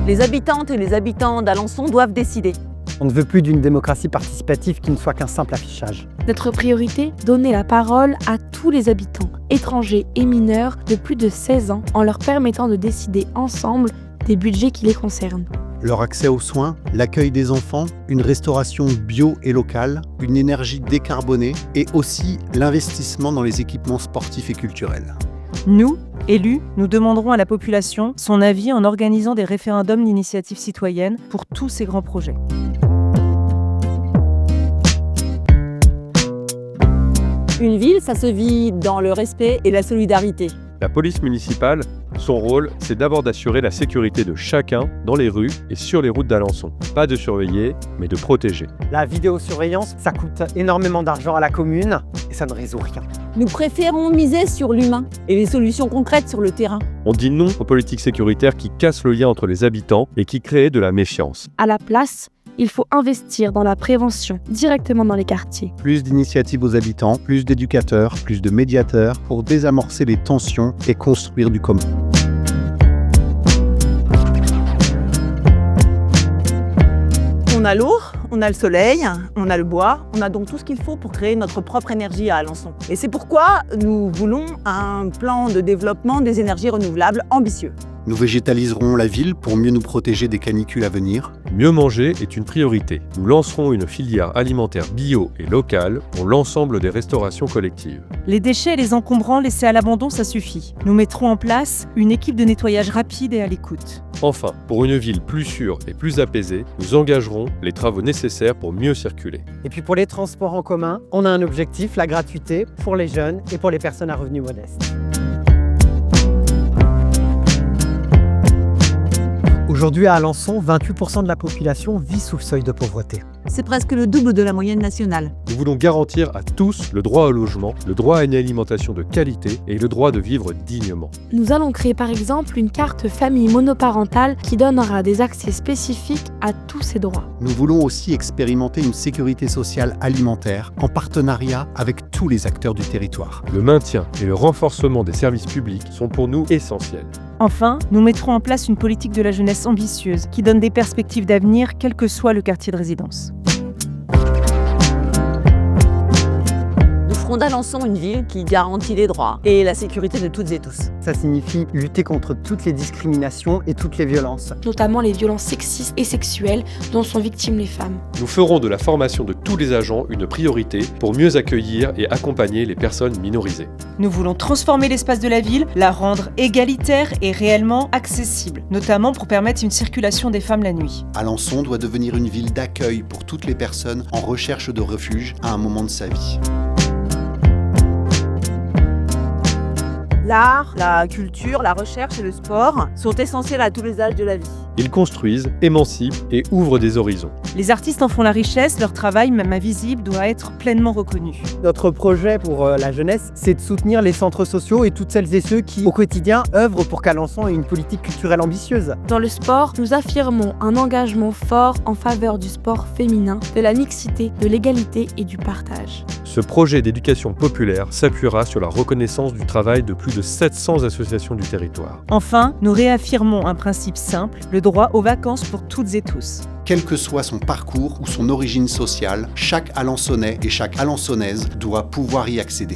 Les habitantes et les habitants d'Alençon doivent décider. On ne veut plus d'une démocratie participative qui ne soit qu'un simple affichage. Notre priorité, donner la parole à tous les habitants, étrangers et mineurs de plus de 16 ans, en leur permettant de décider ensemble des budgets qui les concernent. Leur accès aux soins, l'accueil des enfants, une restauration bio et locale, une énergie décarbonée et aussi l'investissement dans les équipements sportifs et culturels. Nous, élus, nous demanderons à la population son avis en organisant des référendums d'initiative citoyenne pour tous ces grands projets. Une ville, ça se vit dans le respect et la solidarité. La police municipale, son rôle, c'est d'abord d'assurer la sécurité de chacun dans les rues et sur les routes d'Alençon. Pas de surveiller, mais de protéger. La vidéosurveillance, ça coûte énormément d'argent à la commune et ça ne résout rien. Nous préférons miser sur l'humain et les solutions concrètes sur le terrain. On dit non aux politiques sécuritaires qui cassent le lien entre les habitants et qui créent de la méfiance. À la place, il faut investir dans la prévention, directement dans les quartiers. Plus d'initiatives aux habitants, plus d'éducateurs, plus de médiateurs pour désamorcer les tensions et construire du commun. On a l'eau, on a le soleil, on a le bois, on a donc tout ce qu'il faut pour créer notre propre énergie à Alençon. Et c'est pourquoi nous voulons un plan de développement des énergies renouvelables ambitieux. Nous végétaliserons la ville pour mieux nous protéger des canicules à venir. Mieux manger est une priorité. Nous lancerons une filière alimentaire bio et locale pour l'ensemble des restaurations collectives. Les déchets et les encombrants laissés à l'abandon, ça suffit. Nous mettrons en place une équipe de nettoyage rapide et à l'écoute. Enfin, pour une ville plus sûre et plus apaisée, nous engagerons les travaux nécessaires pour mieux circuler. Et puis pour les transports en commun, on a un objectif, la gratuité pour les jeunes et pour les personnes à revenus modestes. Aujourd'hui à Alençon, 28% de la population vit sous le seuil de pauvreté. C'est presque le double de la moyenne nationale. Nous voulons garantir à tous le droit au logement, le droit à une alimentation de qualité et le droit de vivre dignement. Nous allons créer par exemple une carte famille monoparentale qui donnera des accès spécifiques à tous ces droits. Nous voulons aussi expérimenter une sécurité sociale alimentaire en partenariat avec tous les acteurs du territoire. Le maintien et le renforcement des services publics sont pour nous essentiels. Enfin, nous mettrons en place une politique de la jeunesse ambitieuse qui donne des perspectives d'avenir, quel que soit le quartier de résidence. Nous ferons d'Alençon une ville qui garantit les droits et la sécurité de toutes et tous. Ça signifie lutter contre toutes les discriminations et toutes les violences. Notamment les violences sexistes et sexuelles dont sont victimes les femmes. Nous ferons de la formation de tous les agents une priorité pour mieux accueillir et accompagner les personnes minorisées. Nous voulons transformer l'espace de la ville, la rendre égalitaire et réellement accessible, notamment pour permettre une circulation des femmes la nuit. Alençon doit devenir une ville d'accueil pour toutes les personnes en recherche de refuge à un moment de sa vie. L'art, la culture, la recherche et le sport sont essentiels à tous les âges de la vie. Ils construisent, émancipent et ouvrent des horizons. Les artistes en font la richesse, leur travail, même invisible, doit être pleinement reconnu. Notre projet pour la jeunesse, c'est de soutenir les centres sociaux et toutes celles et ceux qui, au quotidien, œuvrent pour qu'Alençon ait une politique culturelle ambitieuse. Dans le sport, nous affirmons un engagement fort en faveur du sport féminin, de la mixité, de l'égalité et du partage. Ce projet d'éducation populaire s'appuiera sur la reconnaissance du travail de plus de 700 associations du territoire. Enfin, nous réaffirmons un principe simple, le droit aux vacances pour toutes et tous. Quel que soit son parcours ou son origine sociale, chaque Alençonnais et chaque Alençonnaise doit pouvoir y accéder.